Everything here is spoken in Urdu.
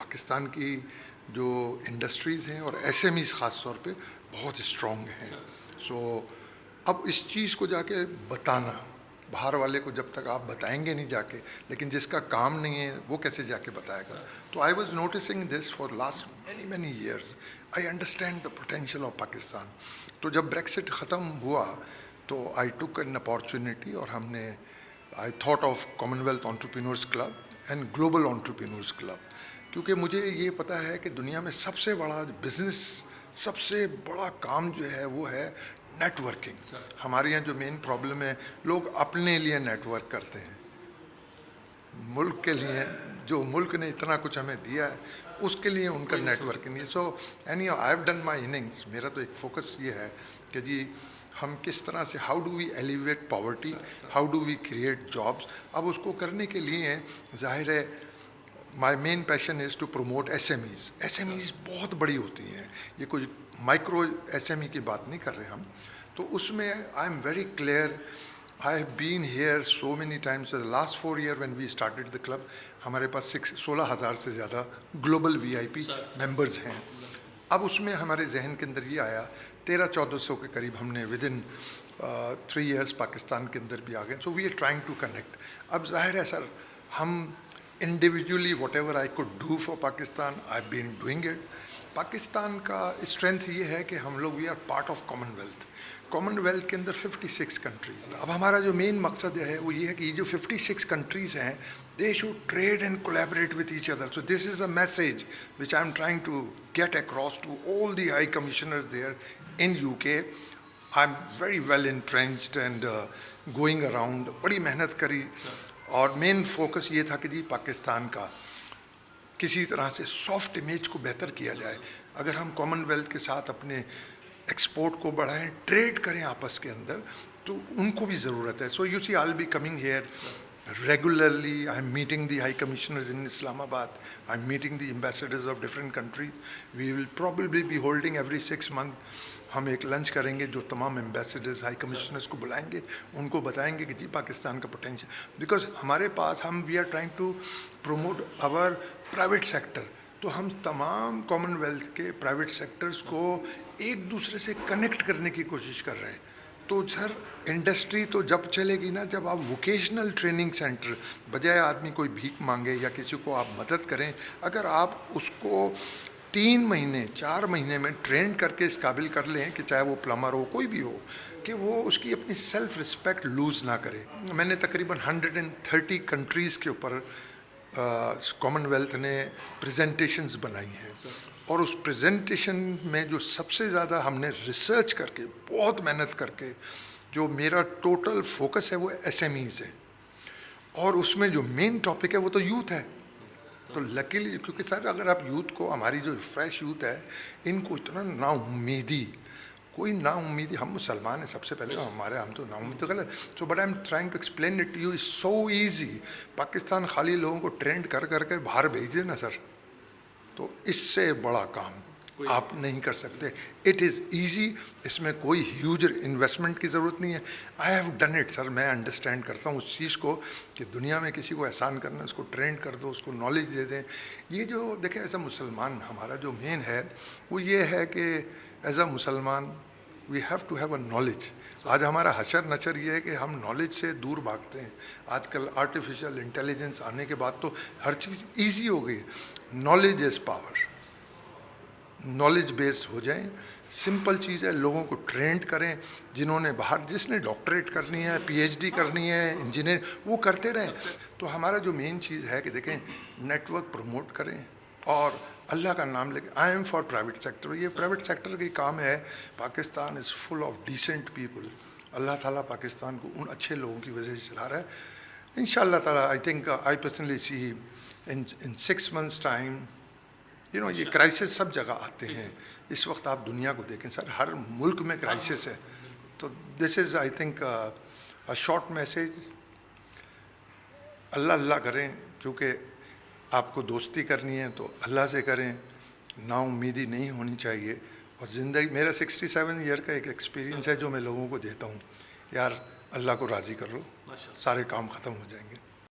پاکستان کی جو انڈسٹریز ہیں اور ایس ایم ایز خاص طور پہ بہت اسٹرانگ ہیں. سو اب اس چیز کو جا کے بتانا، باہر والے کو جب تک آپ بتائیں گے نہیں جا کے، لیکن جس کا کام نہیں ہے وہ کیسے جا کے بتائے گا. تو I was noticing this for last many years. I understand the potential of Pakistan. تو جب بریکسٹ ختم ہوا تو آئی ٹک این اپارچونیٹی اور ہم نے I thought of common wealth entrepreneurs club and global entrepreneurs club. کیونکہ مجھے یہ پتہ ہے کہ دنیا میں سب سے بڑا بزنس، سب سے بڑا کام جو ہے وہ ہے نیٹ ورکنگ. ہمارے یہاں جو مین پرابلم ہے، لوگ اپنے لیے نیٹ ورک کرتے ہیں، ملک کے لیے جو ملک نے اتنا کچھ ہمیں دیا ہے اس کے لیے ان کا نیٹ ورک نہیں ہے. So any I have done my innings. میرا تو ایک فوکس یہ ہے کہ جی ہم کس طرح سے how do we alleviate poverty, how do we create jobs. اب اس کو کرنے کے لیے ظاہر ہے my main passion is to promote SMEs. SMEs بہت بڑی ہوتی ہیں، یہ کوئی مائکرو ایس ایم ای کی بات نہیں کر رہے ہم. تو اس میں I am very clear. I have been here so many times. The last 4 years when we started the club, ہمارے پاس 16,000 سے زیادہ گلوبل وی آئی پی ممبرز ہیں. اب اس میں ہمارے ذہن کے اندر یہ آیا 1300-1400 کے قریب ہم نے ودن 3 years پاکستان کے اندر بھی آ گئے. So we are trying to connect. اب ظاہر ہے سر، ہم individually whatever I could do for Pakistan I been doing it. Pakistan کا اسٹرینتھ یہ ہے کہ ہم لوگ we are part of Commonwealth. Common wealth کے اندر 56 کنٹریز. اب ہمارا جو مین مقصد ہے وہ یہ ہے کہ یہ جو 56 کنٹریز ہیں they should trade and collaborate with each other. So this is a message which I am trying to get across to all the high commissioners there in UK. I'm very well entrenched and going around. بڑی محنت کری اور مین فوکس یہ تھا کہ جی پاکستان کا کسی طرح سے سافٹ امیج کو بہتر کیا جائے. اگر ہم کامن ویلتھ کے ساتھ اپنے ایکسپورٹ کو بڑھائیں، ٹریڈ کریں آپس کے اندر، تو ان کو بھی ضرورت ہے. So you see I will be coming here regularly. I'm meeting the high commissioners in Islamabad. I'm meeting the ambassadors of different country. We will probably be holding every 6 months. ہم ایک لنچ کریں گے جو تمام ایمبیسڈرز ہائی کمشنرز کو بلائیں گے، ان کو بتائیں گے کہ جی پاکستان کا پوٹینشیل. بیکاز ہمارے پاس ہم we are trying to promote our private sector. تو ہم تمام کامن ویلتھ کے پرائیویٹ سیکٹرز کو ایک دوسرے سے کنیکٹ کرنے کی کوشش کر رہے ہیں. تو سر انڈسٹری تو جب چلے گی نا جب آپ ووکیشنل ٹریننگ سینٹر، بجائے آدمی کوئی بھیک مانگے یا کسی کو آپ مدد کریں، اگر آپ اس کو 3 مہینے 4 مہینے میں ٹرین کر کے اس قابل کر لیں کہ چاہے وہ پلمبر ہو کوئی بھی ہو، کہ وہ اس کی اپنی سیلف رسپیکٹ لوز نہ کرے. میں نے تقریباً 130 کنٹریز کے اوپر کامن ویلتھ نے پریزنٹیشنز بنائی ہیں. اور اس پریزنٹیشن میں جو سب سے زیادہ ہم نے ریسرچ کر کے بہت محنت کر کے جو میرا ٹوٹل فوکس ہے وہ ایس ایم ایز ہے. اور اس میں جو مین ٹاپک ہے وہ تو یوتھ ہے. تو لکیلی کیونکہ سر اگر آپ یوتھ کو، ہماری جو فریش یوتھ ہے ان کو اتنا نا امیدی، کوئی نا امیدی، ہم مسلمان ہیں سب سے پہلے، ہم تو نا امید غلط. So but I M trying to explain it to you. Is so easy. Pakistan خالی لوگوں کو ٹرینڈ کر کے باہر بھیج دے نا سر، تو اس سے بڑا کام آپ نہیں کر سکتے. It is easy. اس میں کوئی ہیوج انویسٹمنٹ کی ضرورت نہیں ہے. آئی ہیو ڈن اٹ سر. میں انڈرسٹینڈ کرتا ہوں اس چیز کو کہ دنیا میں کسی کو احسان کرنا، اس کو ٹرینڈ کر دو، اس کو نالج دے دیں. یہ جو دیکھیں ایز اے مسلمان ہمارا جو مین ہے وہ یہ ہے کہ ایز اے مسلمان we have to have a knowledge. آج ہمارا حشر نچر یہ ہے کہ ہم نالج سے دور بھاگتے ہیں. آج کل آرٹیفیشل انٹیلیجنس آنے کے بعد تو ہر چیز ایزی ہو گئی. Knowledge is power. Knowledge based ہو جائیں. سمپل چیز ہے، لوگوں کو ٹرینڈ کریں. جنہوں نے باہر، جس نے ڈاکٹریٹ کرنی ہے، پی ایچ ڈی کرنی ہے، انجینئر، وہ کرتے رہیں. تو ہمارا جو مین چیز ہے کہ دیکھیں نیٹ ورک پروموٹ کریں اور اللہ کا نام لے کے. I am for private sector. یہ پرائیویٹ سیکٹر کا کام ہے. پاکستان از فل آف ڈیسنٹ پیپل. اللہ تعالیٰ پاکستان کو ان اچھے لوگوں کی وجہ سے چلا رہا ہے. ان شاء اللہ تعالیٰ I think I personally see in 6 months time. یہ کرائسس سب جگہ آتے ہیں. اس وقت آپ دنیا کو دیکھیں سر، ہر ملک میں کرائسس ہے. تو this is I think a short message. اللہ اللہ کریں، کیونکہ آپ کو دوستی کرنی ہے تو اللہ سے کریں. نا امیدی نہیں ہونی چاہیے. اور زندگی، میرا 67 ایئر کا ایک ایکسپیرینس ہے جو میں لوگوں کو دیتا ہوں. یار اللہ کو راضی کر لو، سارے کام ختم ہو جائیں گے.